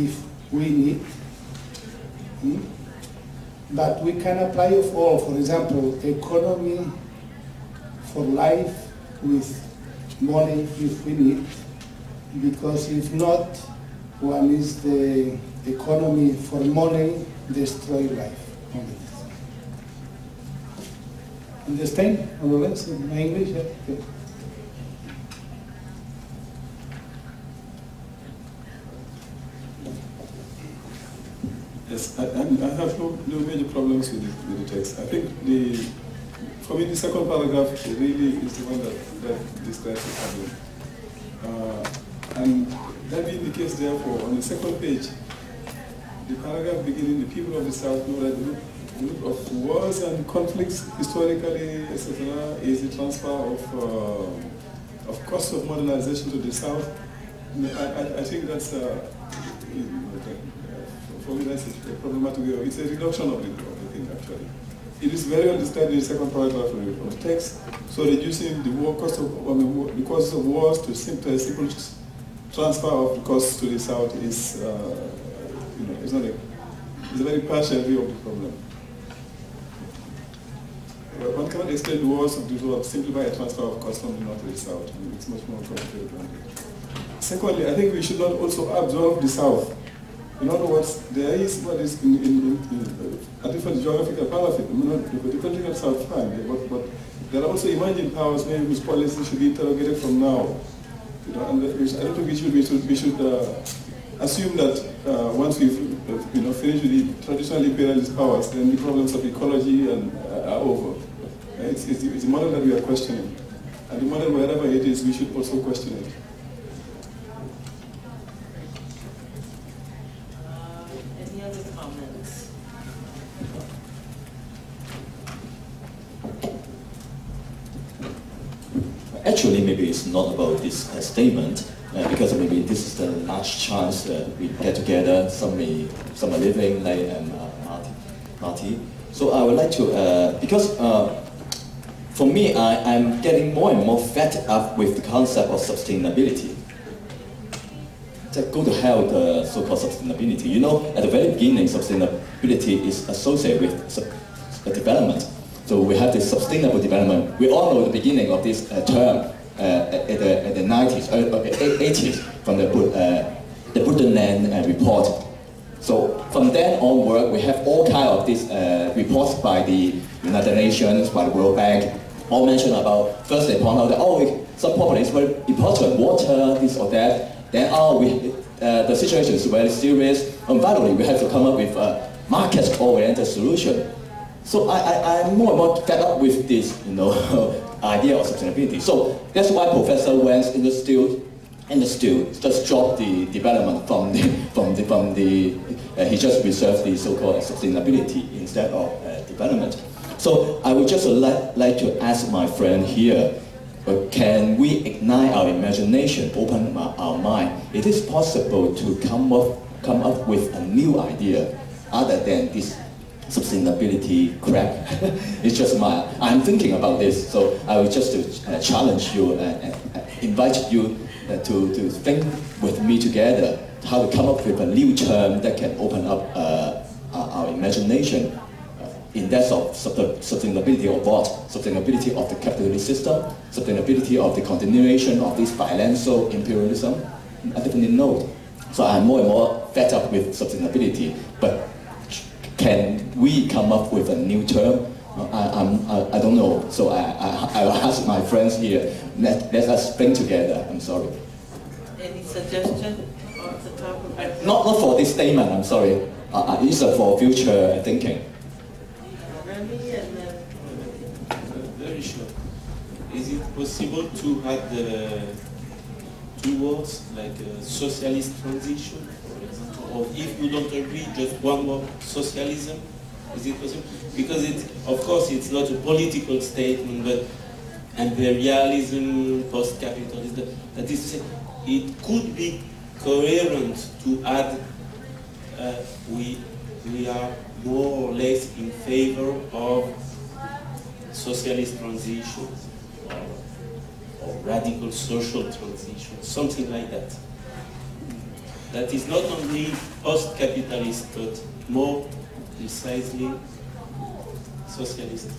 if we need, but we can apply it for example, economy for life with money if we need, because if not, one is the economy for money destroy life. Understand? More or less in my English? Yeah? Okay. Yes, I have no major problems with the text. I think for me the second paragraph really is the one that describes the problem. And that being the case, therefore, on the second page, the paragraph beginning, the people of the South know that the root of wars and conflicts historically, etc., is the transfer of costs of modernization to the South. I think that's for me that's a problematic. It's a reduction of the thing actually. It is very understood in the second paragraph of the text. So reducing the cost of wars to simple transfer of the costs to the South is it's a very partial view of the problem. But one cannot explain the wars of the world simply by a transfer of costs from the North to the South. I mean, it's much more complicated than that. Secondly, I think we should not also absorb the South. In other words, there is what is in a different geographical paradigm. The political South fine, but there are also emerging powers maybe whose policies should be interrogated from now. And I don't think we should assume that once we've finished with the traditional imperialist powers, then the problems of ecology are over. It's a model that we are questioning, and the model, wherever it is, we should also question it. Any other comments? Actually, maybe it's not about this statement, because maybe this is the last chance we get together. Some are living, Lei and Marty. So I would like to, because for me, I'm getting more and more fed up with the concept of sustainability. Go to hell with the so-called sustainability. You know, at the very beginning, sustainability is associated with development. So we have this sustainable development. We all know the beginning of this term at the 90s, 80s, from the Lingnan report. So from then onward, we have all kinds of these reports by the United Nations, by the World Bank, all mention about, first they point out that, some problem is very important, water, this or that. Then, the situation is very serious. And finally, we have to come up with a market-oriented solution. So I'm more and more fed up with this, idea of sustainability. So that's why Professor Wen's Institute just dropped the development from the he just reserved the so-called sustainability instead of development. So I would just like to ask my friend here, can we ignite our imagination, open our mind? It is possible to come up with a new idea other than this sustainability crap. It's just I'm thinking about this, so I would just challenge you and invite you to think with me together how to come up with a new term that can open up our imagination in that of sustainability of what? Sustainability of the capitalist system, sustainability of the continuation of this financial imperialism. I definitely know. So I'm more and more fed up with sustainability, but can we come up with a new term? I don't know. So I will ask my friends here. Let us think together. I'm sorry. Any suggestion off the top of your head? Not for this statement. I'm sorry. It's for future thinking. Remy and then. Very short. Is it possible to add two words like socialist transition? Or if you don't agree, just one word, socialism? Is it possible? Because of course, it's not a political statement, but imperialism, post-capitalism, that is to say, it could be coherent to add we are more or less in favor of socialist transition or radical social transition, something like that. that is not only post-capitalist, but more precisely socialist.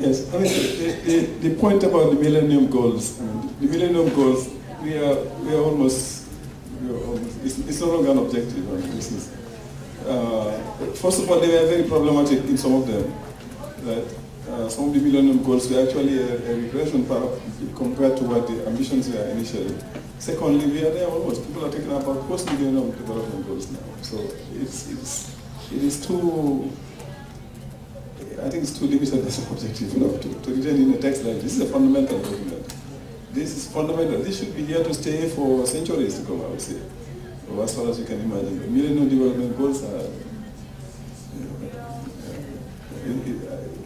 Yes, I mean, the point about the Millennium Goals, the Millennium Goals, we are almost, it's no longer an objective. I mean, this is, first of all, they were very problematic in some of them. That some of the Millennium Goals were actually a regression compared to what the ambitions were initially. Secondly, we are there almost. People are talking about post-millennium development goals now. So it is too. I think it's too limited as an objective, to retain in a text like this. This is a fundamental document. This is fundamental. This should be here to stay for centuries to come, I would say, or as far as you can imagine. The Millennium Development Goals are.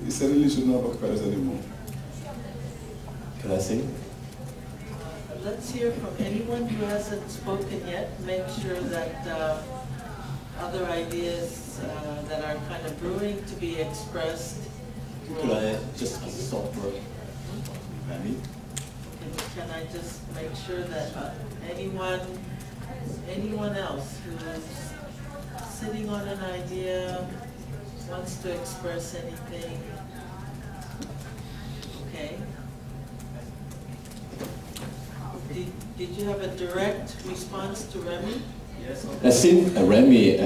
It certainly should not occur anymore. Can I say? Let's hear from anyone who hasn't spoken yet. Make sure that other ideas that are kind of brewing to be expressed. Could I just as a soft word? Can I just make sure that anyone else who's sitting on an idea wants to express anything? Okay. Did you have a direct response to Remy? Yes. Since Remy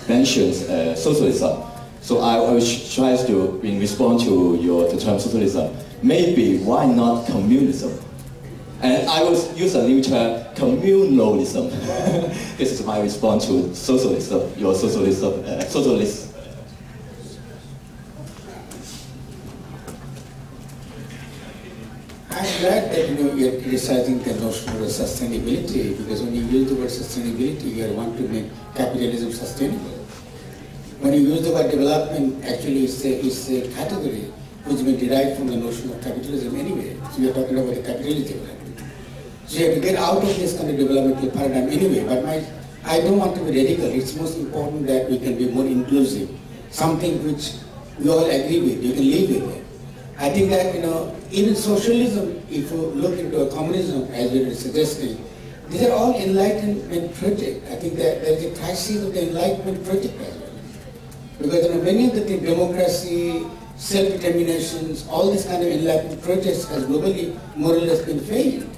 mentions socialism, so I will try to, in response to the term socialism, maybe why not communism? And I will use a new term, communalism. This is my response to socialism, your socialism, socialist. I'm glad that you're criticizing the notion of sustainability, because when you use the word sustainability, you want to make capitalism sustainable. When you use the word development, actually it's a category which has been derived from the notion of capitalism anyway. So you're talking about the capitalist development. So you have to get out of this kind of developmental paradigm anyway. But I don't want to be radical. It's most important that we can be more inclusive, something which we all agree with, you can live with it. I think that, even socialism, if you look into a communism, as we were suggesting, these are all enlightenment projects. I think that there is a crisis of the enlightenment project as well. Because many of the things, democracy, self-determinations, all these kind of enlightenment projects has globally more or less been failing.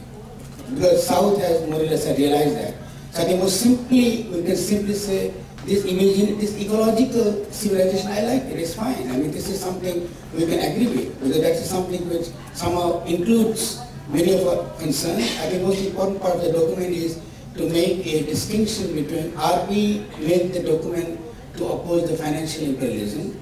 Because South has more or less realized that. So I think most simply, we can simply say, this ecological civilization, I like it, it's fine. I mean, this is something we can agree with, because that's something which somehow includes many of our concerns. I think the most important part of the document is to make a distinction between, are we made the document to oppose the financial imperialism?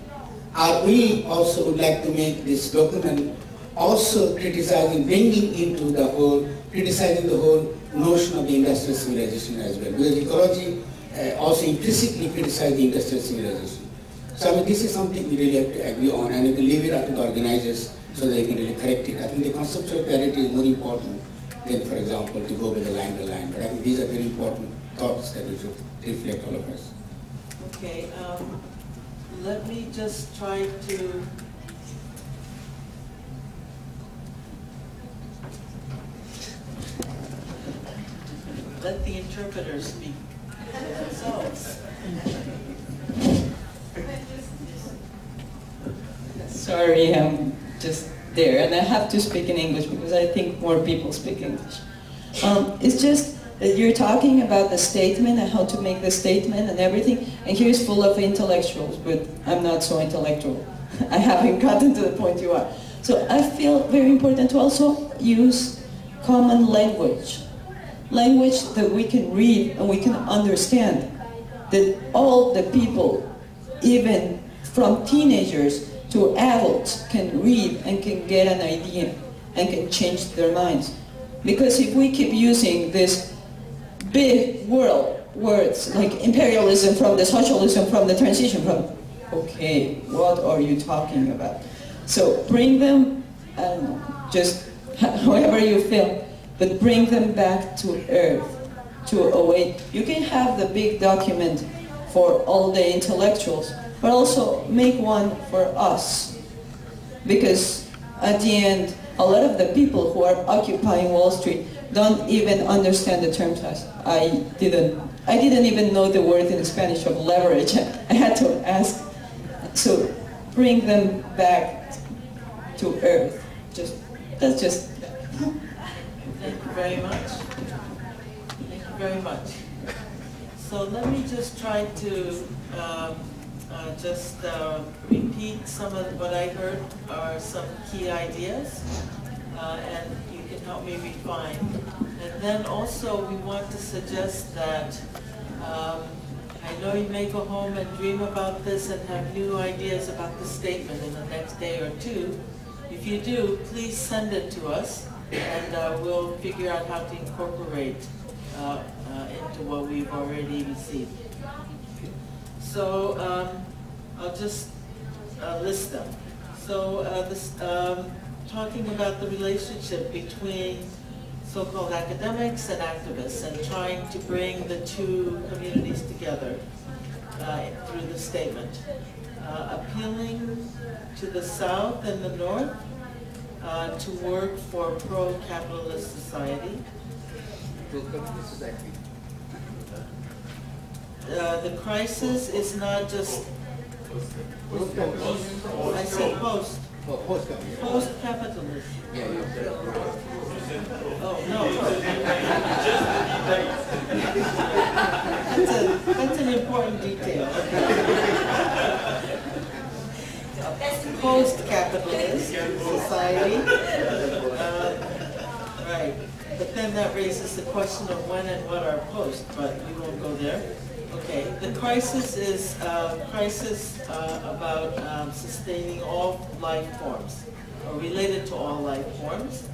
Are we also would like to make this document also criticizing, bringing into the whole, criticizing the whole notion of the industrial civilization as well? Because ecology also implicitly criticize the industrial civilization. So I mean, this is something we really have to agree on, and we can leave it up to the organizers so they can really correct it. I think the conceptual clarity is more important than, for example, to go with the line to line. But I think these are very important thoughts that we should reflect, all of us. Okay, let me just try to let the interpreters speak for themselves. Sorry, I'm just there, and I have to speak in English because I think more people speak English. It's just that you're talking about the statement and how to make the statement and everything, and here is full of intellectuals, but I'm not so intellectual. I haven't gotten to the point you are. So I feel very important to also use common language that we can read and we can understand, that all the people, even from teenagers to adults, can read and can get an idea and can change their minds. Because if we keep using these big words like imperialism from the socialism from the transition from, okay, what are you talking about? So bring them, just however you feel, but bring them back to earth, to a way. You can have the big document for all the intellectuals, but also make one for us. Because at the end, a lot of the people who are occupying Wall Street don't even understand the terms. I didn't even know the word in Spanish of leverage. I had to ask. So bring them back to earth. That's just. Thank you very much. Thank you very much. So let me just try to repeat some of what I heard are some key ideas, and you can help me refine. And then also we want to suggest that I know you may go home and dream about this and have new ideas about the statement in the next day or two. If you do, please send it to us, and we'll figure out how to incorporate into what we've already received. So I'll just list them. So talking about the relationship between so-called academics and activists, and trying to bring the two communities together through the statement. Appealing to the South and the North to work for pro-capitalist society. The crisis is not just, I said post. Post-capitalist. Oh, no. That's an important detail. Post-capitalist society. Right. But then that raises the question of when and what are post, but we won't go there. Okay. The crisis is crisis about sustaining all life forms, or related to all life forms.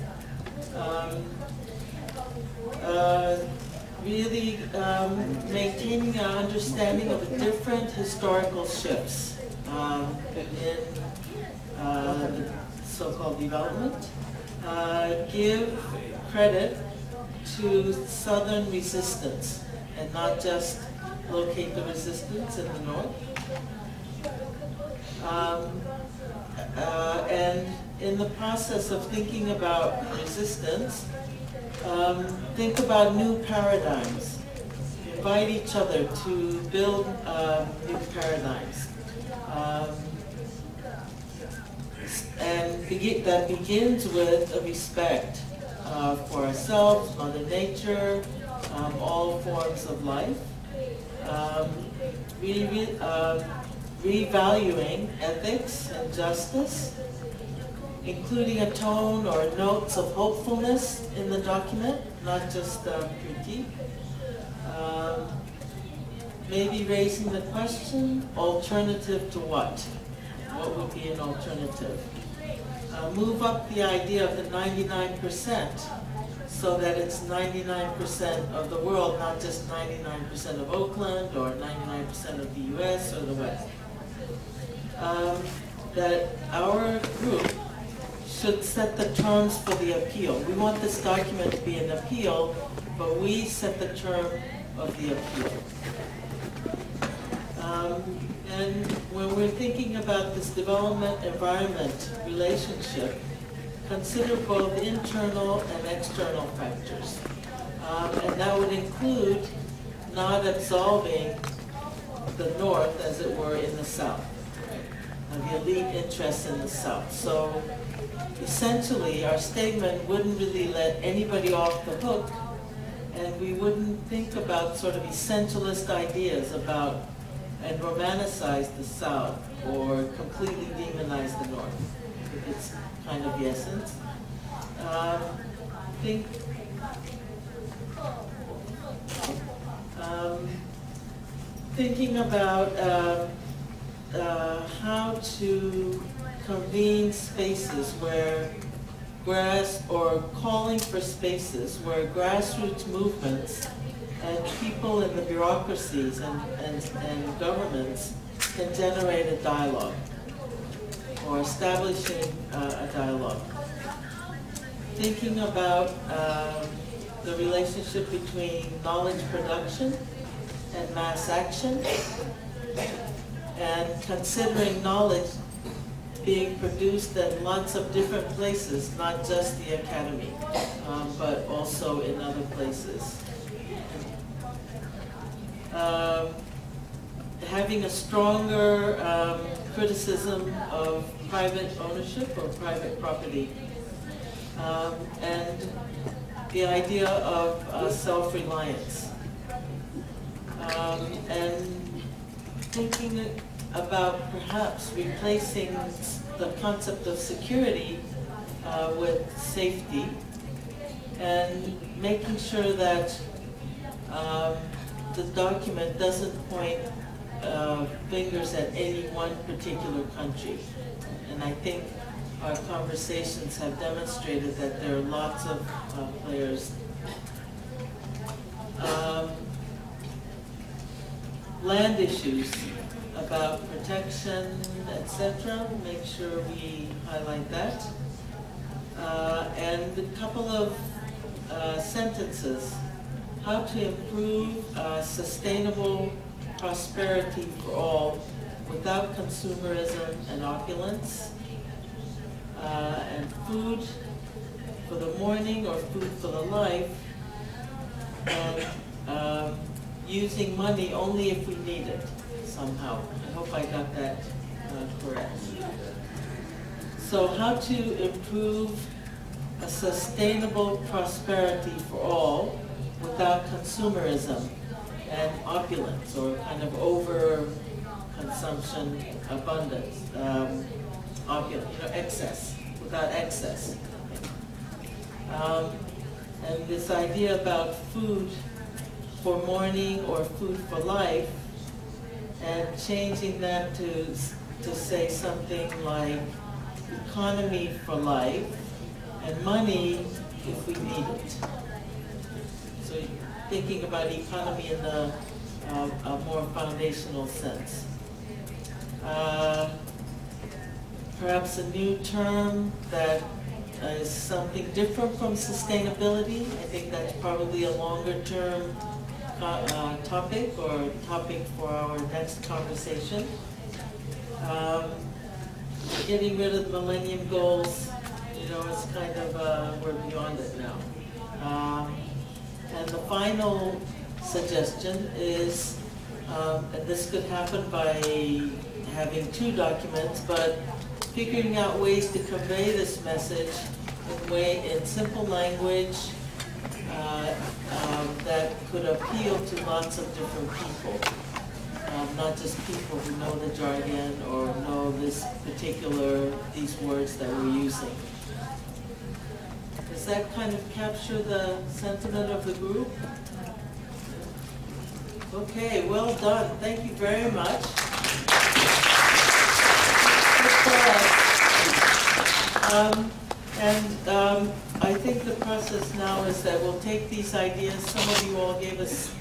Really maintaining an understanding of the different historical shifts in the so-called development. Give credit to Southern resistance and not just locate the resistance in the North. And in the process of thinking about resistance, think about new paradigms. Invite each other to build new paradigms. And that begins with a respect for ourselves, Mother Nature, all forms of life. Revaluing ethics and justice, including a tone or notes of hopefulness in the document, not just critique. Maybe raising the question, alternative to what? What would be an alternative? Move up the idea of the 99%, so that it's 99% of the world, not just 99% of Oakland or 99% of the US or the West. That our group should set the terms for the appeal. We want this document to be an appeal, but we set the term of the appeal. And when we're thinking about this development-environment relationship, consider both internal and external factors. And that would include not absolving the North, as it were, in the South, the elite interests in the South. So essentially, our statement wouldn't really let anybody off the hook, and we wouldn't think about sort of essentialist ideas about and romanticize the South or completely demonize the North. It's kind of the essence. Thinking about how to convene spaces where calling for spaces where grassroots movements and people in the bureaucracies and governments can generate a dialogue, or establishing a dialogue. Thinking about the relationship between knowledge production and mass action, and considering knowledge being produced in lots of different places, not just the academy, but also in other places. Having a stronger criticism of private ownership or private property, and the idea of self-reliance, and thinking about perhaps replacing the concept of security with safety, and making sure that the document doesn't point fingers at any one particular country. And I think our conversations have demonstrated that there are lots of players. Land issues about protection, etc. Make sure we highlight that. And a couple of sentences. How to improve sustainable prosperity for all without consumerism and opulence. And food for the morning or food for the life. And using money only if we need it somehow. I hope I got that correct. So how to improve a sustainable prosperity for all without consumerism and opulence, or kind of over consumption, abundance, opulence, excess, without excess. And this idea about food for morning or food for life, and changing that to say something like economy for life and money if we need it. So thinking about economy in a more foundational sense. Perhaps a new term that is something different from sustainability. I think that's probably a longer term topic or topic for our next conversation. Getting rid of the Millennium Goals, it's kind of, we're beyond it now. And the final suggestion is, and this could happen by having two documents, but figuring out ways to convey this message in simple language that could appeal to lots of different people, not just people who know the jargon or know these words that we're using. Does that kind of capture the sentiment of the group? Okay, well done. Thank you very much. I think the process now is that we'll take these ideas. Some of you all gave us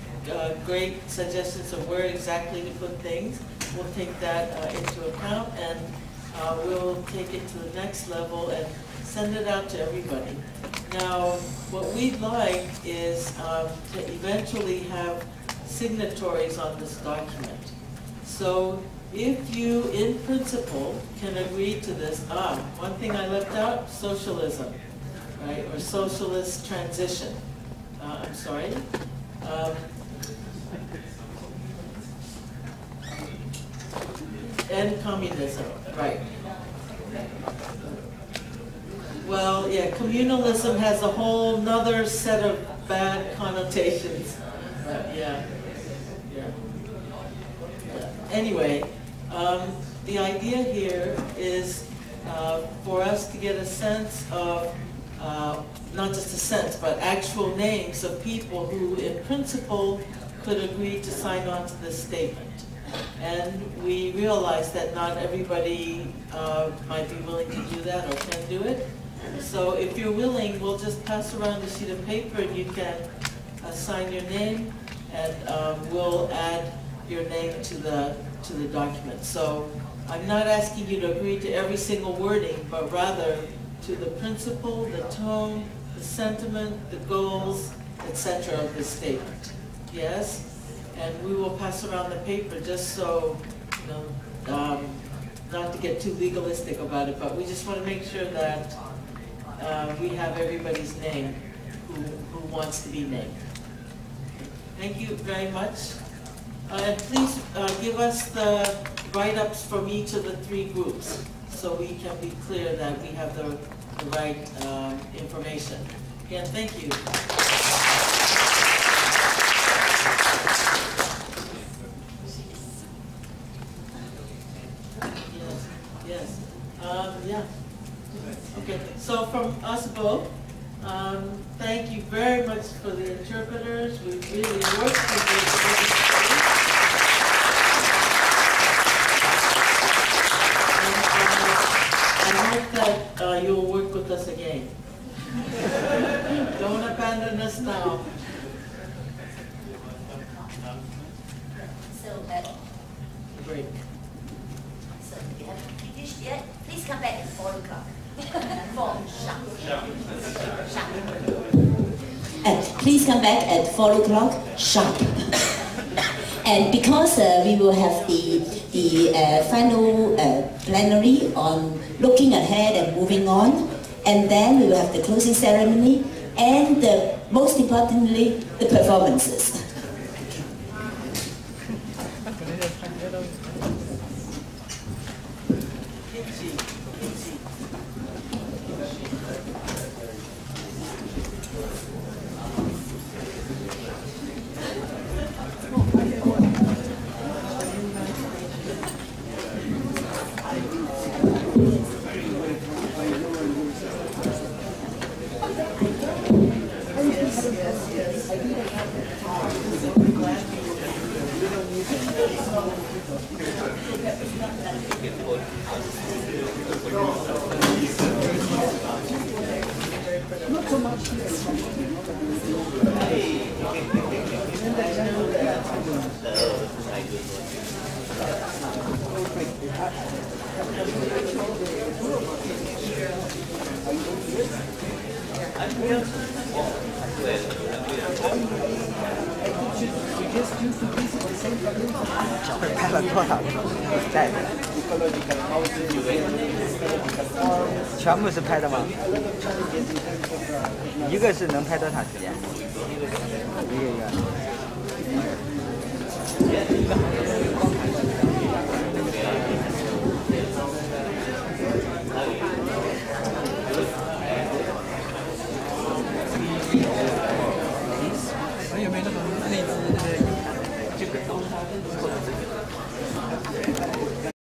great suggestions of where exactly to put things. We'll take that into account, and we'll take it to the next level and send it out to everybody. Now, what we'd like is to eventually have signatories on this document. So if you, in principle, can agree to this, one thing I left out, socialism, right, or socialist transition. I'm sorry. And communism, right. Well, yeah, communalism has a whole nother set of bad connotations. Yeah. Anyway, the idea here is for us to get a sense of, not just a sense, but actual names of people who, in principle, could agree to sign on to this statement. And we realize that not everybody might be willing to do that or can do it. So if you're willing, we'll just pass around a sheet of paper and you can sign your name, and we'll add your name to the document. So I'm not asking you to agree to every single wording, but rather to the principle, the tone, the sentiment, the goals, etc. of this statement. Yes? And we will pass around the paper just so not to get too legalistic about it, but we just want to make sure that we have everybody's name who wants to be named. Thank you very much. And please give us the write-ups from each of the 3 groups so we can be clear that we have the right information. Again, thank you. Yes. Yeah. Okay. So from us both, thank you very much for the interpreters. We really worked with you. I hope that you'll work with us again. Don't abandon us now. So, Great. so we haven't finished yet. Please come back at 4 o'clock. 4 sharp. Please come back at 4 o'clock sharp. And because we will have the final plenary on looking ahead and moving on, and then we will have the closing ceremony, and most importantly, the performances.